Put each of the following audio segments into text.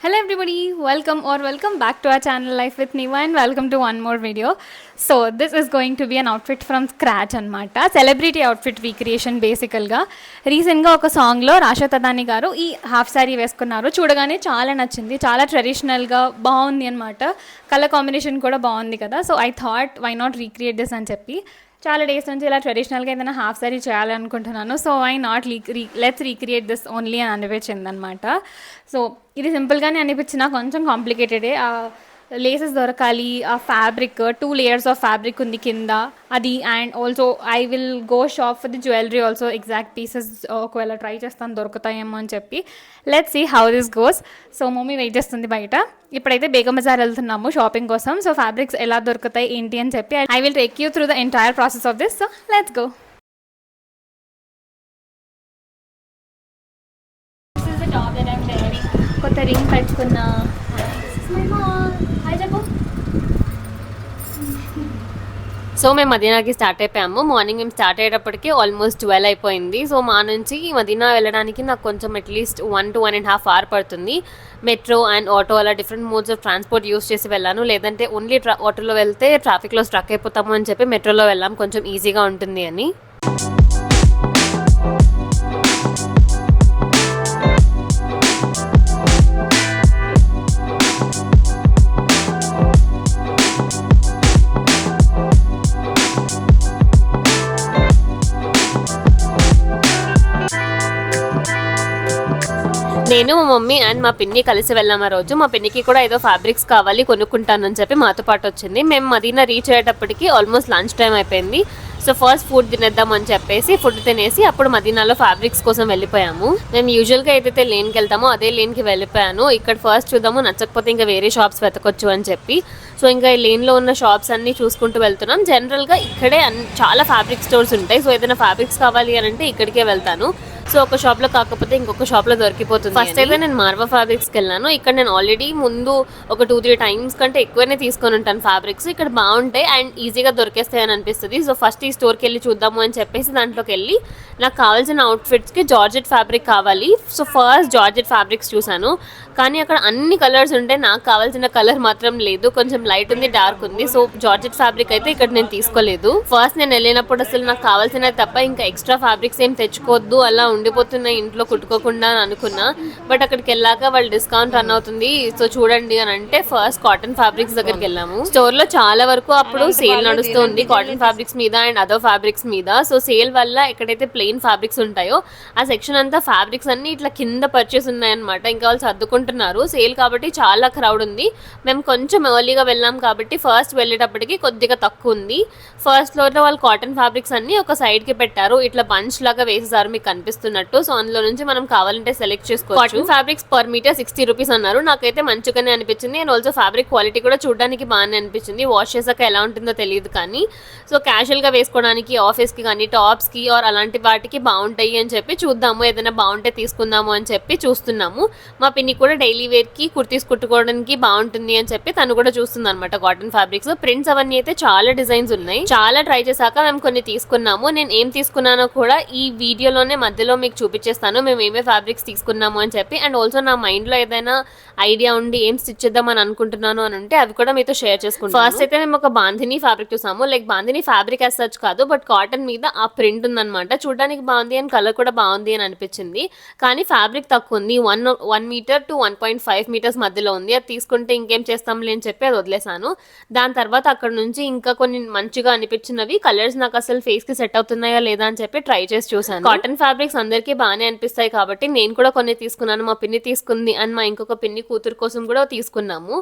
Hello everybody, welcome back to our channel Life with Niva and welcome to one more video. So this is going to be an outfit from scratch అనమాట. Celebrity outfit recreation బేసికల్గా. రీసెంట్గా ఒక సాంగ్లో రాషా తదాని గారు ఈ half sari వేసుకున్నారు. చూడగానే చాలా నచ్చింది, చాలా ట్రెడిషనల్గా బాగుంది అనమాట. కలర్ కాంబినేషన్ కూడా బాగుంది కదా. So I thought why not recreate this అని చెప్పి చాలా డేస్ నుంచి ఇలా ట్రెడిషనల్గా ఏదైనా హాఫ్ శారీ చేయాలనుకుంటున్నాను. So I not let's recreate this only అని అనిపించింది అనమాట. సో ఇది సింపుల్గానే అనిపించిన కొంచెం కాంప్లికేటెడే. లేసెస్ దొరకాలి, ఆ ఫ్యాబ్రిక్ 2 layers ఆఫ్ ఫ్యాబ్రిక్ ఉంది కింద అది. And also I will go shop for the jewellery also, exact pieces ఒకవేళ ట్రై చేస్తాను దొరుకుతాయేమో అని చెప్పి. Let's see how this goes. So mummy wait చేస్తుంది బయట. ఇప్పుడైతే బేగం బజార్ వెళ్తున్నాము షాపింగ్ కోసం. సో ఫ్యాబ్రిక్స్ ఎలా దొరుకుతాయి ఏంటి అని చెప్పి I will take you through the entire process of this. So let's go. This is the top that I'm wearing. కొత్త రింగ్ పెట్టుకున్నా. సో మేము మదీనాకి స్టార్ట్ అయిపోయాము. మార్నింగ్ మేము స్టార్ట్ అయ్యేటప్పటికి ఆల్మోస్ట్ 12 అయిపోయింది. సో మా నుంచి మదీనా వెళ్ళడానికి నాకు కొంచెం అట్లీస్ట్ 1 to 1.5 hours పడుతుంది. మెట్రో అండ్ ఆటో అలా different modes of transport use చేసి వెళ్ళాను. లేదంటే ఓన్లీ ఆటోలో వెళ్తే ట్రాఫిక్లో స్ట్రక్ అయిపోతాము అని చెప్పి మెట్రోలో వెళ్ళాం, కొంచెం ఈజీగా ఉంటుంది అని. నేను మా మమ్మీ అండ్ మా పిన్ని కలిసి వెళ్ళాము ఆ రోజు. మా పిన్నికి కూడా ఏదో ఫ్యాబ్రిక్స్ కావాలి కొనుక్కుంటానని చెప్పి మాతో పాటు వచ్చింది. మేము మదీనా రీచ్ అయ్యేటప్పటికి ఆల్మోస్ట్ లంచ్ టైం అయిపోయింది. సో ఫస్ట్ ఫుడ్ తినేద్దాం అని చెప్పేసి ఫుడ్ తినేసి అప్పుడు మదీనాలో ఫ్యాబ్రిక్స్ కోసం వెళ్ళిపోయాము. మేము యూజువల్గా ఏదైతే లేన్కి వెళ్తామో అదే లేన్కి వెళ్ళిపోయాను. ఇక్కడ ఫస్ట్ చూద్దాము, నచ్చకపోతే ఇంకా వేరే షాప్స్ వెతకొచ్చు అని చెప్పి. సో ఇంకా ఈ లేన్లో ఉన్న షాప్స్ అన్ని చూసుకుంటూ వెళ్తున్నాం. జనరల్గా ఇక్కడే చాలా ఫ్యాబ్రిక్ స్టోర్స్ ఉంటాయి. సో ఏదైనా ఫ్యాబ్రిక్స్ కావాలి అని అంటే ఇక్కడికే వెళ్తాను. సో ఒక షాప్లో కాకపోతే ఇంకొక షాప్లో దొరికిపోతుంది. ఫస్ట్ అయితే నేను మార్వా ఫ్యాబ్రిక్స్కి వెళ్ళాను. ఇక్కడ నేను ఆల్రెడీ ముందు ఒక 2-3 times కంటే ఎక్కువనే తీసుకొని ఉంటాను ఫ్యాబ్రిక్స్. ఇక్కడ బాగుంటాయి అండ్ ఈజీగా దొరికేస్తాయి అని అనిపిస్తుంది. సో ఫస్ట్ ఈ స్టోర్కి వెళ్ళి చూద్దాము అని చెప్పేసి దాంట్లోకి వెళ్ళి నాకు కావాల్సిన అవుట్ఫిట్స్కి జార్జెట్ ఫ్యాబ్రిక్ కావాలి. సో ఫస్ట్ జార్జెట్ ఫ్యాబ్రిక్స్ చూసాను, కానీ అక్కడ అన్ని కలర్స్ ఉంటాయి. నాకు కావాల్సిన కలర్ మాత్రం లేదు, కొంచెం లైట్ ఉంది, డార్క్ ఉంది. సో జార్జెట్ ఫ్యాబ్రిక్ అయితే ఇక్కడ నేను తీసుకోలేదు. ఫస్ట్ నేను వెళ్ళినప్పుడు అసలు నాకు కావాల్సినవి తప్ప ఇంకా ఎక్స్ట్రా ఫ్యాబ్రిక్స్ ఏం తెచ్చుకోవద్దు, అలా ఉండిపోతున్నాయి ఇంట్లో కుట్టుకోకుండా అని అనుకున్నా. బట్ అక్కడికి వెళ్ళాక వాళ్ళు డిస్కౌంట్ రన్ అవుతుంది సో చూడండి అని అంటే ఫస్ట్ కాటన్ ఫ్యాబ్రిక్స్ దగ్గరికి వెళ్ళాము. స్టోర్ లో చాలా వరకు అప్పుడు సేల్ నడుస్తుంది కాటన్ ఫ్యాబ్రిక్స్ మీద అండ్ అదర్ ఫ్యాబ్రిక్స్ మీద. సో సేల్ వల్ల ఎక్కడైతే ప్లెయిన్ ఫ్యాబ్రిక్స్ ఉంటాయో ఆ సెక్షన్ అంతా ఫ్యాబ్రిక్స్ అన్ని ఇట్లా కింద పర్చేస్ ఉన్నాయన్నమాట. ఇంకా వాళ్ళు సర్దుకుంటున్నారు సేల్ కాబట్టి చాలా క్రౌడ్ ఉంది. మేము కొంచెం ఎర్లీగా వెళ్ళాం కాబట్టి ఫస్ట్ వెళ్ళేటప్పటికి కొద్దిగా తక్కువ ఉంది. ఫస్ట్ ఫ్లోర్ లో వాళ్ళు కాటన్ ఫ్యాబ్రిక్స్ అన్ని ఒక సైడ్ కి పెట్టారు, ఇట్లా బంచ్ లాగా వేసేసారు మీకు కనిపిస్తున్నట్టు. సో అందులో నుంచి మనం కావాలంటే సెలెక్ట్ చేసుకోవచ్చు. Cotton fabrics per metre 60 rupees అన్నారు. నాకైతే మంచిగానే అనిపించింది అండ్ ఆల్సో ఫ్యాబ్రిక్ క్వాలిటీ కూడా చూడడానికి బాగానే అనిపించింది. వాష్ చేసాక ఎలా ఉంటుందో తెలియదు కానీ. సో క్యాజువల్ గా వేసుకోవడానికి ఆఫీస్ కి కానీ టాప్స్ కి ఆర్ అలాంటి వాటికి బాగుంటాయి అని చెప్పి చూద్దాము, ఏదైనా బాగుంటే తీసుకుందాము అని చెప్పి చూస్తున్నాము. మా పిన్ని కూడా డైలీ వేర్ కి కుర్తీస్ కుట్టుకోవడానికి బాగుంటుంది అని చెప్పి తను కూడా చూస్తుంది అనమాట కాటన్ ఫ్యాబ్రిక్స్. ప్రింట్స్ అవన్నీ అయితే చాలా డిజైన్స్ ఉన్నాయి. చాలా ట్రై చేశాక మేము కొన్ని తీసుకున్నాము. నేను ఏం తీసుకున్నానో కూడా ఈ వీడియోలోనే మధ్యలో మీకు చూపించేస్తాను మేము ఏమే ఫ్యాబ్రిక్స్ తీసుకున్నాము అని చెప్పి. అండ్ ఆల్సో నా మైండ్ లో ఏదైనా ఐడియా ఉండి ఏం స్టిచ్ చేద్దాం అని అనుకుంటున్నాను అని అంటే అవి కూడా మీతో షేర్ చేసుకుంటాను. ఫస్ట్ అయితే మేము ఒక బాంధిని ఫ్యాబ్రిక్ చూసాము. Like bandhani fabric as such కాదు, బట్ కాటన్ మీద ఆ ప్రింట్ ఉందన్నమాట. చూడడానికి బాగుంది అండ్ కలర్ కూడా బాగుంది అని అనిపించింది. కానీ ఫ్యాబ్రిక్ తక్కువ ఉంది, 1 meter to 1.5 meters మధ్యలో ఉంది. అది తీసుకుంటే ఇంకేం చేస్తాంలే అని చెప్పి అది వదిలేసాను. దాని తర్వాత అక్కడ నుంచి ఇంకా కొన్ని మంచిగా అనిపించినవి కలర్స్ నాకు అసలు ఫేస్ కి సెట్ అవుతున్నాయా లేదా అని చెప్పి ట్రై చేసి చూసాను. కాటన్ ఫ్యాబ్రిక్స్ అందరికీ బాగానే అనిపిస్తాయి కాబట్టి నేను కూడా కొన్ని తీసుకున్నాను. మా పిన్ని తీసుకుంది అండ్ మా ఇంకొక పిన్ని కూతురు కోసం కూడా తీసుకున్నాము.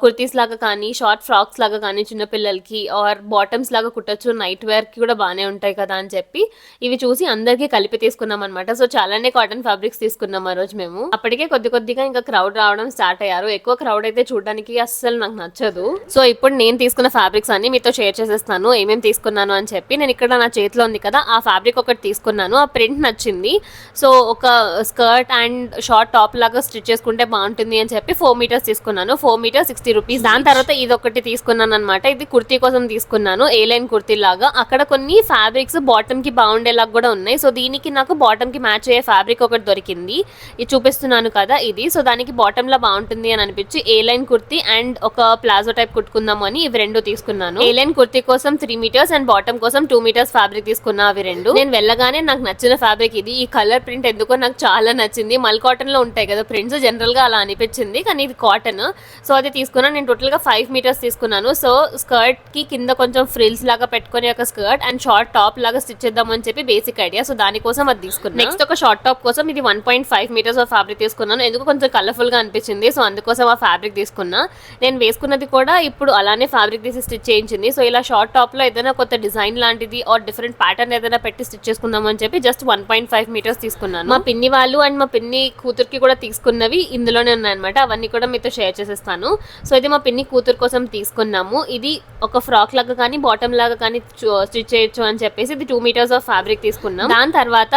కుర్తీస్ లాగా కానీ షార్ట్ ఫ్రాక్స్ లాగా కానీ చిన్నపిల్లలకి ఆర్ బాటమ్స్ లాగా కుట్టచ్చు, నైట్ వేర్ కి కూడా బాగానే ఉంటాయి కదా అని చెప్పి ఇవి చూసి అందరికీ కలిపి తీసుకున్నాం అనమాట. సో చాలానే కాటన్ ఫ్యాబ్రిక్స్ తీసుకున్నాం ఆ రోజు మేము. అప్పటికే కొద్దిగా ఇంకా క్రౌడ్ రావడం స్టార్ట్ అయ్యారు. ఎక్కువ క్రౌడ్ అయితే చూడడానికి అస్సలు నాకు నచ్చదు. సో ఇప్పుడు నేను తీసుకున్న ఫ్యాబ్రిక్స్ అన్ని మీతో షేర్ చేసేస్తాను ఏమేమి తీసుకున్నాను అని చెప్పి. నేను ఇక్కడ నా చేతిలో ఉంది కదా ఆ ఫ్యాబ్రిక్ ఒకటి తీసుకున్నాను, ఆ ప్రింట్ నచ్చింది. సో ఒక స్కర్ట్ అండ్ షార్ట్ టాప్ లాగా స్టిచ్ చేసుకుంటే బాగుంటుంది బాగుంటుంది అని చెప్పి 4 మీటర్స్ తీసుకున్నాను. 4 మీటర్స్ 60 రూపీస్. దాని తర్వాత ఇది ఒకటి తీసుకున్నాను అనమాట. ఇది కుర్తీ కోసం తీసుకున్నాను, ఏ లైన్ కుర్తీ లాగా. అక్కడ కొన్ని ఫ్యాబ్రిక్స్ బాటమ్ కి బాగుండేలాగా కూడా ఉన్నాయి. సో దీనికి నాకు బాటమ్ కి మ్యాచ్ అయ్యే ఫ్యాబ్రిక్ ఒకటి దొరికింది, ఇది చూపిస్తున్నాను కదా ఇది. సో దానికి బాటమ్ లో బాగుంటుంది అని అనిపించి ఏ లైన్ కుర్తీ అండ్ ఒక ప్లాజో టైప్ కుట్టుకుందాము అని ఇవి రెండు తీసుకున్నాను. ఏ లైన్ కుర్తీ కోసం 3 మీటర్స్ అండ్ బాటమ్ కోసం 2 మీటర్స్ ఫ్యాబ్రిక్ తీసుకున్నా. అవి రెండు నేను వెళ్ళగానే నాకు నచ్చిన ఫ్యాబ్రిక్ ఇది. ఈ కలర్ ప్రింట్ ఎందుకో నాకు చాలా నచ్చింది. మల్ కాటన్ లో ఉంటాయి కదా ప్రింట్స్, జనరల్ గా అలా అనిపించింది, కానీ ఇది కాటన్. సో అది తీసుకున్నాను. నేను టోటల్ గా 5 మీటర్స్ తీసుకున్నాను. సో స్కర్ట్ కి కింద కొంచెం ఫ్రిల్స్ లాగా పెట్టుకుని ఒక స్కర్ట్ అండ్ షార్ట్ టాప్ లాగా స్టిచ్ చేద్దాం అని చెప్పి బేసిక్ ఐడియా. సో దానికోసం అది తీసుకున్నాను. నెక్స్ట్ ఒక షార్ట్ టాప్ కోసం ఇది 1.5 మీటర్స్ ఆఫ్ ఫ్యాబ్రిక్ తీసుకున్నాను. ఎందుకు కొంచెం కలర్ఫుల్ గా అనిపించింది, సో అందుకోసం ఆ ఫ్యాబ్రిక్ తీసుకున్నా. నేను వేసుకున్నది కూడా ఇప్పుడు అలానే ఫ్యాబ్రిక్ తీసి స్టిచ్ చేయించింది. సో ఇలా షార్ట్ టాప్ లో ఏదైనా కొత్త డిజైన్ లాంటిది ఆర్ డిఫరెంట్ ప్యాటర్న్ ఏదైనా పెట్టి స్టిచ్ చేసుకుందాం అని చెప్పి జస్ట్ 1.5 మీటర్స్ తీసుకున్నాను. మా పిన్ని వాళ్ళు అండ్ మా పిన్ని కూతురికి కూడా తీసుకున్నవి ఇందులోనే ఉన్నాయన్నమాట. అవన్నీ కూడా మీతో షేర్ చేసేస్తాను. సో ఇది మా పిన్ని కూతురు కోసం తీసుకున్నాము. ఇది ఒక ఫ్రాక్ లాగా కానీ బాటమ్ లాగా కానీ స్టిచ్ చేయొచ్చు అని చెప్పేసి ఇది 2 మీటర్స్ ఆఫ్ ఫ్యాబ్రిక్ తీసుకున్నాం. దాని తర్వాత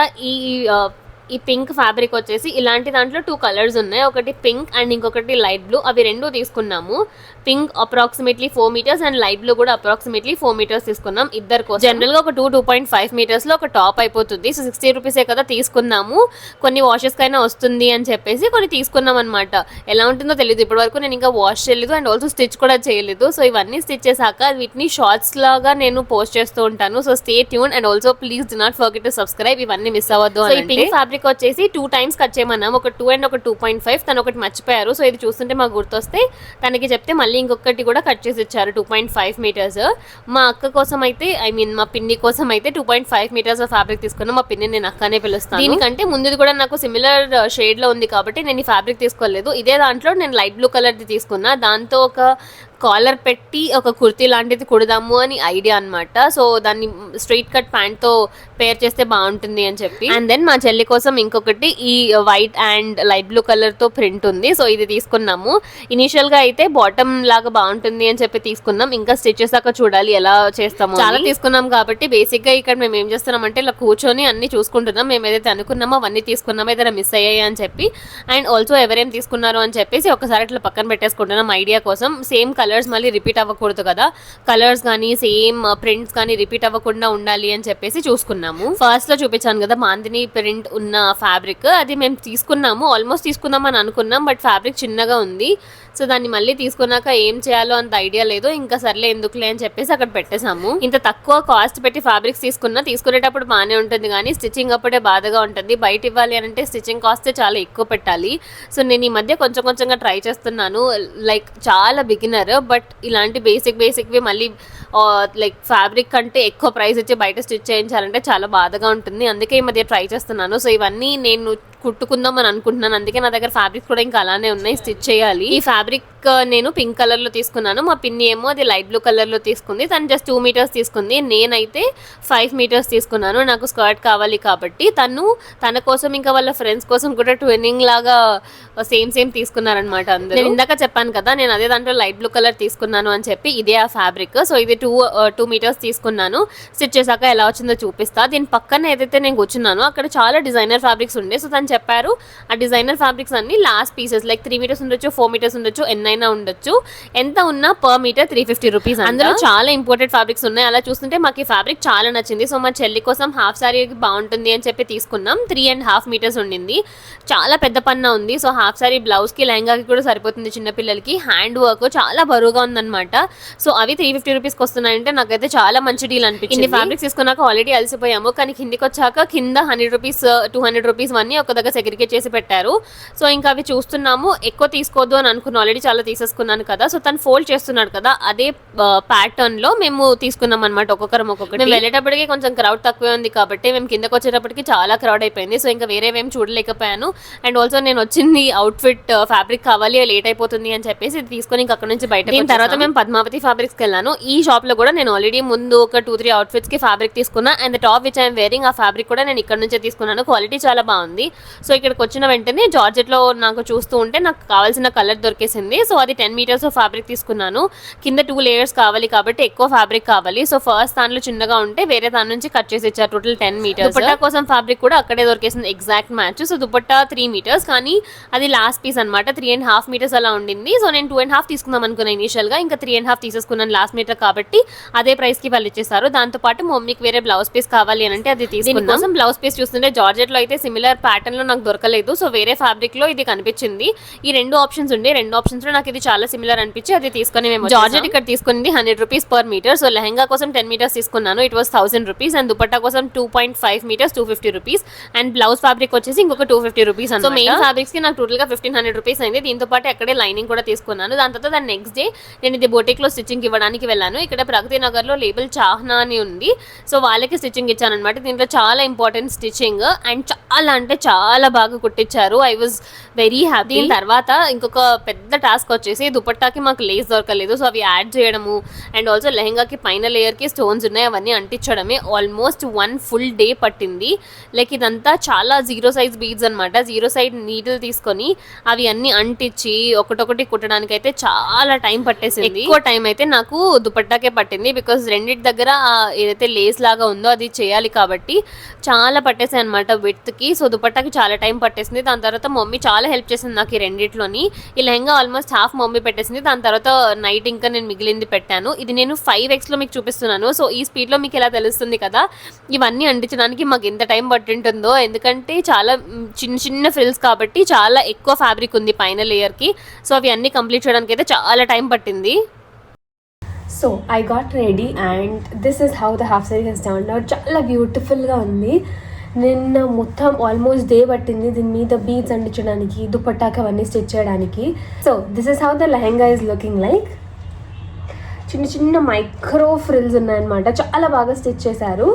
ఈ పింక్ ఫ్యాబ్రిక్ వచ్చేసి ఇలాంటి దాంట్లో 2 కలర్స్ ఉన్నాయి, ఒకటి పింక్ అండ్ ఇంకొకటి లైట్ బ్లూ. అవి రెండు తీసుకున్నాము. Pink approximately 4 metres and light blue కూడా అప్రాక్సిమేట్లీ 4 మీటర్స్ తీసుకున్నాం ఇద్దరు కోసం. జనరల్ గా ఒక 2.5 మీటర్స్ లో ఒక టాప్ అయిపోతుంది. సో 60 రూపీసే కదా తీసుకున్నాము, కొన్ని వాషెస్ కైనా వస్తుంది అని చెప్పేసి కొన్ని తీసుకున్నాం అనమాట. ఎలా ఉంటుందో తెలియదు, ఇప్పటి వరకు నేను ఇంకా వాష్ చేయలేదు అండ్ ఆల్సో స్టిచ్ కూడా చేయలేదు. సో ఇవన్నీ స్టిచ్ చేశాక వీటిని షార్ట్స్ లాగా నేను పోస్ట్ చేస్తూ ఉంటాను. So stay tune and also please do not forget to subscribe. ఇవన్నీ మిస్ అవ్వద్దు. ఈ పింక్ ఫ్యాబ్రిక్ వచ్చేసి 2 టైమ్స్ కట్ చేయమన్నాం, ఒక 2 అండ్ ఒక 2.5. తను ఒకటి మర్చిపోయారు. సో ఇది చూస్తుంటే మాకు గుర్తొస్తే తనకి చెప్తే మళ్ళీ ఇంకొకటి కూడా కట్ చేసి ఇచ్చారు 2.5 మీటర్స్. మా అక్క కోసం అయితే మా పిన్ని కోసం అయితే 2.5 మీటర్స్ ఫ్యాబ్రిక్ తీసుకున్నాం. మా పిన్ని నేను అక్కనే పిలుస్తాను. దీనికంటే ముందుది కూడా నాకు సిమిలర్ షేడ్ లో ఉంది కాబట్టి నేను ఈ ఫ్యాబ్రిక్ తీసుకోలేదు. ఇదే దాంట్లో నేను లైట్ బ్లూ కలర్ది తీసుకున్నా. దాంతో ఒక కాలర్ పెట్టి ఒక కుర్తీ లాంటిది కుడదాము అని ఐడియా అనమాట. సో దాన్ని స్ట్రైట్ కట్ ప్యాంట్ తో పేర్ చేస్తే బాగుంటుంది అని చెప్పి. అండ్ దెన్ మా చెల్లి కోసం ఇంకొకటి ఈ white and light blue colour తో ప్రింట్ ఉంది. సో ఇది తీసుకున్నాము. ఇనిషియల్ గా అయితే బాటమ్ లాగా బాగుంటుంది అని చెప్పి తీసుకున్నాం. ఇంకా స్టిచెస్ దాకా చూడాలి ఎలా చేస్తాము. చాలా తీసుకున్నాం కాబట్టి బేసిక్ గా ఇక్కడ మేము ఏం చేస్తున్నాం అంటే ఇలా కూర్చొని అన్ని చూసుకుంటున్నాం. మేము ఏదైతే అనుకున్నామో అవన్నీ తీసుకున్నామో, ఏదైనా మిస్ అయ్యాయి అని చెప్పి. అండ్ ఆల్సో ఎవరేం తీసుకున్నారు అని చెప్పేసి ఒకసారి ఇట్లా పక్కన పెట్టేసుకుంటున్నాం ఐడియా కోసం. సేమ్ కలర్స్ మళ్ళీ రిపీట్ అవ్వకూడదు కదా, కలర్స్ కానీ సేమ్ ప్రింట్స్ కానీ రిపీట్ అవ్వకుండా ఉండాలి అని చెప్పేసి చూసుకున్నాము. ఫస్ట్ లో చూపించాను కదా బాందిని ప్రింట్ ఉన్న ఫ్యాబ్రిక్, అది మేము తీసుకున్నాము. ఆల్మోస్ట్ తీసుకుందాం అని అనుకున్నాం, బట్ ఫ్యాబ్రిక్ చిన్నగా ఉంది. సో దాన్ని మళ్ళీ తీసుకున్నాక ఏం చేయాలో అంత ఐడియా లేదు. ఇంకా సర్లే ఎందుకులే అని చెప్పేసి అక్కడ పెట్టేసాము. ఇంత తక్కువ కాస్ట్ పెట్టి ఫ్యాబ్రిక్స్ తీసుకునేటప్పుడు బాగానే ఉంటుంది, కానీ స్టిచ్చింగ్ అప్పుడే బాధగా ఉంటుంది. బయట ఇవ్వాలి అని అంటే స్టిచ్చింగ్ కాస్ట్ చాలా ఎక్కువ పెట్టాలి. సో నేను ఈ మధ్య కొంచెంగా ట్రై చేస్తున్నాను. లైక్ చాలా బిగినర్, బట్ ఇలాంటి బేసిక్వి మళ్ళీ లైక్ ఫ్యాబ్రిక్ కంటే ఎక్కువ ప్రైస్ ఇచ్చి బయట స్టిచ్ చేయించాలంటే చాలా బాధగా ఉంటుంది. అందుకే ఈ మధ్య ట్రై చేస్తున్నాను. సో ఇవన్నీ నేను కుట్టుకుందాం అని అనుకుంటున్నాను. అందుకే నా దగ్గర ఫ్యాబ్రిక్స్ కూడా ఇంకా అలానే ఉన్నాయి, స్టిచ్ చేయాలి. ఈ ఫ్యాబ్రిక్ నేను పింక్ కలర్ లో తీసుకున్నాను. మా పిన్ని ఏమో అది లైట్ బ్లూ కలర్ లో తీసుకుంది. తను జస్ట్ 2 మీటర్స్ తీసుకుంది. నేనైతే 5 మీటర్స్ తీసుకున్నాను. నాకు స్కర్ట్ కావాలి కాబట్టి తన కోసం ఇంకా వాళ్ళ ఫ్రెండ్స్ కోసం కూడా ట్విన్నింగ్ లాగా సేమ్ తీసుకున్నారనమాట అందరూ. నేను ఇందాక చెప్పాను కదా నేను అదే దాంట్లో లైట్ బ్లూ కలర్ తీసుకున్నాను అని చెప్పి. ఇదే ఆ ఫ్యాబ్రిక్. సో ఇది 2 మీటర్స్ తీసుకున్నాను. స్టిచ్ చేశాక ఎలా వచ్చిందో చూపిస్తా. దీని పక్కన ఏదైతే నేను కూర్చున్నానో అక్కడ చాలా డిజైనర్ ఫ్యాబ్రిక్స్ ఉండే. సో తను చెప్పారు ఆ డిజైనర్ ఫ్యాబ్రిక్స్ అన్ని లాస్ట్ పీసెస్ లైక్ 3 మీటర్స్ ఉండొచ్చు, 4 మీటర్స్ ఉండొచ్చు, ఎన్నైనా ఉండొచ్చు. ఎంత ఉన్నా పర్ మీటర్ 350 రూపీస్. అందులో చాలా ఇంపోర్టెడ్ ఫ్యాబ్రిక్స్ ఉన్నాయి. అలా చూస్తుంటే మాకు ఈ ఫ్యాబ్రిక్ చాలా నచ్చింది. సో మా చెల్లి కోసం హాఫ్ సారీకి బాగుంటుంది అని చెప్పి తీసుకున్నాం. 3.5 మీటర్స్ ఉండింది. చాలా పెద్ద పన్న ఉంది. సో హాఫ్ సారీ బ్లౌజ్ కి లెహంగాకి కూడా సరిపోతుంది చిన్నపిల్లలకి. హ్యాండ్ వర్క్ చాలా బరువుగా ఉందన్నమాట. సో అవి 350 రూపీస్కి వస్తున్నాయంటే నాకైతే చాలా మంచి డీల్ అనిపించింది. ఇన్ని ఫ్యాబ్రిక్స్ తీసుకున్నాక ఆల్రెడీ అలసిపోయాము, కానీ కిందికి వచ్చాక కింద 100 రూపీస్ 200 రూపీస్ అన్నీ ఒక దగ్గర సెగ్రిగేట్ చేసి పెట్టారు. సో ఇంకా అవి చూస్తున్నాము. ఎక్కువ తీసుకోవద్దు అని అనుకున్నాను, ఆల్రెడీ చాలా తీసేసుకున్నాను కదా. సో తను ఫోల్డ్ చేస్తున్నాడు కదా, అదే ప్యాటర్న్ లో మేము తీసుకున్నాం అనమాట. ఒక్కొక్కరం మేము వెళ్ళేటప్పటికి కొంచెం క్రౌడ్ తక్కువే ఉంది కాబట్టి మేము కిందకి వచ్చేటప్పటికి చాలా క్రౌడ్ అయిపోయింది. సో ఇంకా వేరేవేం చూడలేకపోయాను. అండ్ ఆల్సో నేను వచ్చింది అవుట్ఫిట్ ఫ్యాబ్రిక్ కావాలి, లేట్ అయిపోతుంది అని చెప్పేసి ఇది తీసుకొని ఇంకా అక్కడ నుంచి బయట. దీని తర్వాత మేము పద్మావతి ఫ్యాబ్రిక్స్కి వెళ్ళాను. ఈ షాప్ టాప్లో కూడా నేను ఆల్రెడీ ముందు ఒక 2-3 అవుట్ఫిట్స్కి ఫ్యాబ్రిక్ తీసుకున్నా. And the top which I'm wearing ఆ ఫ్యాబ్రిక్ కూడా నేను ఇక్కడ నుంచే తీసుకున్నాను. క్వాలిటీ చాలా బాగుంది. సో ఇక్కడికి వచ్చిన వెంటనే జార్జెట్లో నాకు చూస్తూ ఉంటే నాకు కావాల్సిన కలర్ దొరికేసింది. సో అది 10 మీటర్స్ ఫ్యాబ్రిక్ తీసుకున్నాను. కింద 2 లేయర్స్ కావాలి కాబట్టి ఎక్కువ ఫ్యాబ్రిక్ కావాలి. సో ఫస్ట్ దానిలో చిన్నగా ఉంటే వేరే దాని నుంచి కట్ చేసి ఇచ్చారు. Total 10 metres. దుపట్టా కోసం ఫ్యాబ్రిక్ కూడా అక్కడే దొరికేసింది, exact match. So dupatta 3 metres, కానీ అది లాస్ట్ పీస్ అనమాట. 3.5 మీటర్స్ అలా ఉండింది. సో నేను 2.5 తీసుకుందాం అనుకున్నాను ఇనిషియల్ గా, ఇంకా 3.5 తీసేసుకున్నాను లాస్ట్ మీటర్ కాబట్టి అదే ప్రైస్ కి వాళ్ళు ఇచ్చేసారు. దాంతో పాటు మమ్మీకి వేరే బ్లౌజ్ పీస్ కావాలి అని అంటే అది తీసుకున్నాం. బ్లౌజ్ పీస్ చూస్తుంటే జార్జెట్ లో అయితే సిమిలర్ ప్యాటర్న్ లో నాకు దొరకలేదు. సో వేరే ఫ్యాబ్రిక్ లో ఇది కనిపించింది. ఈ 2 ఆప్షన్స్ ఉండే, 2 ఆప్షన్స్ లో నాకు ఇది చాలా సిమిలర్ అనిపించి అది తీసుకొని మేము జార్జెట్ ఇక్కడ తీసుకుంది 100 rupees per metre. So lehenga కోసం 10 మీటర్స్ తీసుకున్నాను, it was 1000 rupees. And dupatta కోసం 2.5 metres 250 rupees. And blouse fabric వచ్చేసి ఇంకొక 250 రూపీస్. సో మెయిన్ ఫ్యాబ్రిక్స్ కి నాకు టోటల్ గా 1500 రూపీస్ అయింది. దీంతో పాటు అక్కడే లైనింగ్ కూడా తీసుకున్నాను. దాని తర్వాత దాని నెక్స్ట్ డే నేను ఇది బొటిక్ లో స్టిచ్చింగ్ ఇవ్వడానికి వెళ్ళాను. ఇక్కడ ప్రగతి నగర్ లో లేబుల్ చాహ్నా అని ఉంది. సో వాళ్ళకి స్టిచ్చింగ్ ఇచ్చాను అనమాట. దీంట్లో చాలా ఇంపార్టెంట్ స్టిచ్చింగ్ అండ్ చాలా అంటే చాలా బాగా కుట్టించారు. I was very happy. దీని తర్వాత ఇంకొక పెద్ద టాస్క్ వచ్చేసి దుపట్టాకి మాకు లేస్ దొరకలేదు. సో అవి యాడ్ చేయడము అండ్ ఆల్సో లెహంగాకి పైన లేయర్ కి స్టోన్స్ ఉన్నాయి, అవన్నీ అంటించడమే ఆల్మోస్ట్ 1 ఫుల్ డే పట్టింది. లైక్ ఇదంతా చాలా 0 సైజ్ బీడ్స్ అనమాట. 0 సైజ్ నీడిల్ తీసుకొని అవి అన్ని అంటించి ఒకటొకటి కుట్టడానికి అయితే చాలా టైం పట్టేసింది. ఎక్కువ టైం అయితే నాకు దుపట్టాకే పట్టింది, బికాస్ రెండింటి దగ్గర ఏదైతే లేస్ లాగా ఉందో అది చేయాలి కాబట్టి చాలా పట్టేసాయి అనమాట విడ్త్ కి. సో దుపట్టాకి చాలా టైం పట్టేసింది. దాని తర్వాత మమ్మీ చాలా హెల్ప్ చేసింది నాకు ఈ రెండిట్లోని. ఈ లెహంగా ఆల్మోస్ట్ హాఫ్ మమ్మీ పెట్టేసింది. దాని తర్వాత నైట్ ఇంకా నేను మిగిలింది పెట్టాను. ఇది నేను 5x లో మీకు చూపిస్తున్నాను. సో ఈ స్పీడ్ లో మీకు ఎలా తెలుస్తుంది కదా ఇవన్నీ అంటించడానికి మాకు ఎంత టైం పట్టింటుందో, ఎందుకంటే చాలా చిన్న చిన్న ఫ్రిల్స్ కాబట్టి చాలా ఎక్కువ ఫ్యాబ్రిక్ ఉంది పైన లేయర్ కి. సో అవి అన్ని కంప్లీట్ చేయడానికి అయితే చాలా టైం పట్టింది. So I got ready and this is how the half sari has turned out. చాలా బ్యూటిఫుల్గా ఉంది. నిన్న మొత్తం ఆల్మోస్ట్ డే పట్టింది దీని మీద బీడ్స్ అంటించడానికి, దుపట్టాకి అవన్నీ స్టిచ్ చేయడానికి. So this is how the lehenga is looking like. చిన్న చిన్న మైక్రో ఫ్రిల్స్ ఉన్నాయన్నమాట, చాలా బాగా స్టిచ్ చేశారు.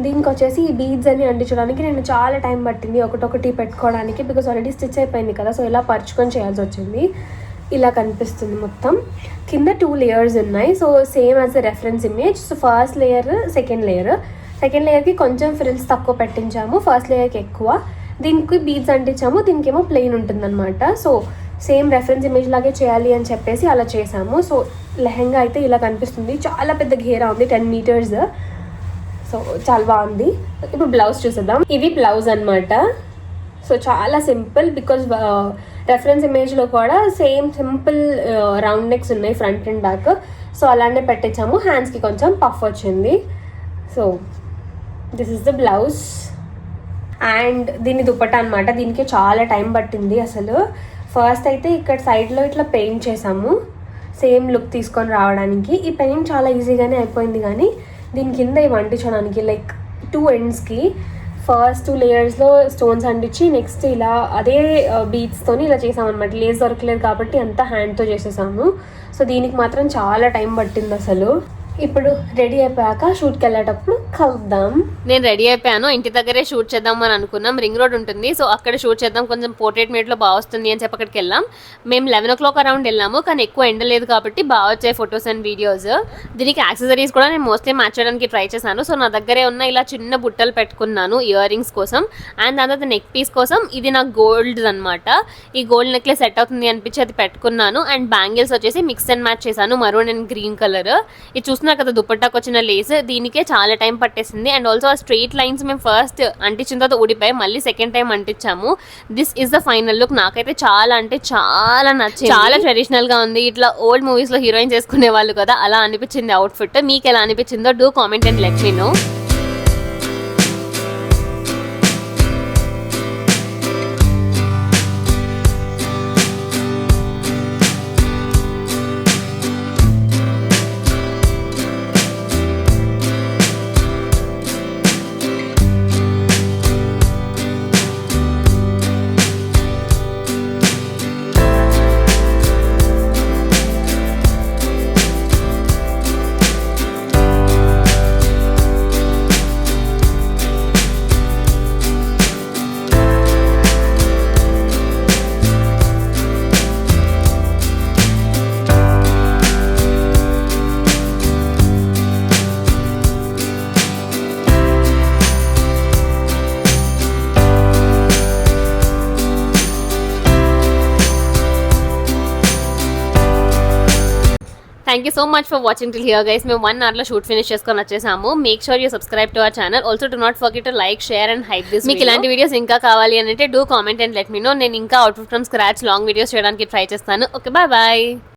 దీనికి వచ్చేసి ఈ బీడ్స్ అని అంటించడానికి నేను చాలా టైం పట్టింది ఒకటొకటి పెట్టుకోవడానికి, బికాస్ ఆల్రెడీ స్టిచ్ అయిపోయింది కదా. సో ఇలా పరుచుకొని చేయాల్సి వచ్చింది. ఇలా కనిపిస్తుంది మొత్తం. కింద 2 లేయర్స్ ఉన్నాయి. So same as the reference image. So first layer, second లేయర్కి కొంచెం ఫ్రిల్స్ తక్కువ పెట్టించాము, ఫస్ట్ లేయర్కి ఎక్కువ. దీనికి బీడ్స్ అంటించాము, దీనికేమో ప్లెయిన్ ఉంటుందన్నమాట. సో సేమ్ రెఫరెన్స్ ఇమేజ్ లాగే చేయాలి అని చెప్పేసి అలా చేసాము. సో లెహంగా అయితే ఇలా కనిపిస్తుంది. చాలా పెద్ద ఘేరా ఉంది, 10 మీటర్స్. సో చాలా బాగుంది. ఇప్పుడు బ్లౌజ్ చూసేద్దాం. ఇది బ్లౌజ్ అనమాట. సో చాలా సింపుల్, బికాజ్ రెఫరెన్స్ ఇమేజ్లో కూడా సేమ్ సింపుల్ రౌండ్ నెక్స్ ఉన్నాయి ఫ్రంట్ అండ్ బ్యాక్. సో అలానే పెట్టించాము. హ్యాండ్స్కి కొంచెం పఫ్ వచ్చింది. So this is the blouse. And దీని దుపట్టా అనమాట. దీనికి చాలా టైం పట్టింది అసలు. ఫస్ట్ అయితే ఇక్కడ సైడ్లో ఇట్లా పెయింట్ చేసాము సేమ్ లుక్ తీసుకొని రావడానికి. ఈ పెయింట్ చాలా ఈజీగానే అయిపోయింది, కానీ దీని కింద ఇవి అంటించడానికి లైక్ 2 ఎండ్స్కి ఫస్ట్ 2 లేయర్స్లో స్టోన్స్ అంటించి నెక్స్ట్ ఇలా అదే బీడ్స్తోని ఇలా చేసామన్నమాట. లేస్ దొరకలేదు కాబట్టి అంతా హ్యాండ్తో చేసేసాము. సో దీనికి మాత్రం చాలా టైం పట్టింది అసలు. ఇప్పుడు రెడీ అయిపోయాక షూట్కి వెళ్ళేటప్పుడు కలుద్దాం. నేను రెడీ అయిపోయాను, ఇంటి దగ్గరే షూట్ చేద్దాం అని అనుకున్నాం. రింగ్ రోడ్ ఉంటుంది, సో అక్కడ షూట్ చేద్దాం, కొంచెం పోర్ట్రేట్ మీట్లో బాగా వస్తుంది అని చెప్పి అక్కడికి వెళ్ళాం. మేము 11 o'clock అరౌండ్ వెళ్ళాము, కానీ ఎక్కువ ఎండ లేదు కాబట్టి బాగా వచ్చాయి ఫొటోస్ అండ్ వీడియోస్. దీనికి యాక్సెసరీస్ కూడా నేను మోస్ట్లీ మ్యాచ్ చేయడానికి ట్రై చేశాను. సో నా దగ్గరే ఉన్న ఇలా చిన్న బుట్టలు పెట్టుకున్నాను ఇయర్ రింగ్స్ కోసం. అండ్ దాని తర్వాత నెక్ పీస్ కోసం ఇది నాకు గోల్డ్ అనమాట. ఈ గోల్డ్ నెక్లెస్ సెట్ అవుతుంది అనిపించి అది పెట్టుకున్నాను. అండ్ బ్యాంగిల్స్ వచ్చేసి మిక్స్ అండ్ మ్యాచ్ చేశాను, మరూన్ అండ్ గ్రీన్ కలర్. ఇది చూస్తున్నారు కదా దుపట్టాకు వచ్చిన లేస్, దీనికే చాలా టైం పట్టేసింది. అండ్ ఆల్సో ఆ స్ట్రైట్ లైన్స్ మేము ఫస్ట్ అంటించిన తర్వాత ఊడిపోయి మళ్ళీ సెకండ్ టైం అంటించాము. This is the final look. నాకైతే చాలా అంటే చాలా నచ్చింది. చాలా ట్రెడిషనల్ గా ఉంది, ఇట్లా ఓల్డ్ మూవీస్ లో హీరోయిన్స్ వేసుకునే వాళ్ళు కదా అలా అనిపించింది అవుట్ఫిట్. మీకు ఎలా అనిపించిందో do comment and let me know. Thank you so much for watching till here guys. మేము 1 hour లో షూట్ ఫినిష్ చేసుకొని వచ్చేసాము. Make sure you subscribe to our channel. Also do not forget to like, share and hype this. మీకు ఇలాంటి videos ఇంకా కావాలి అంటే do comment and let me know. నేను ఇంకా outfit from scratch long videos చేయడానికి ట్రై చేస్తాను. Okay, bye.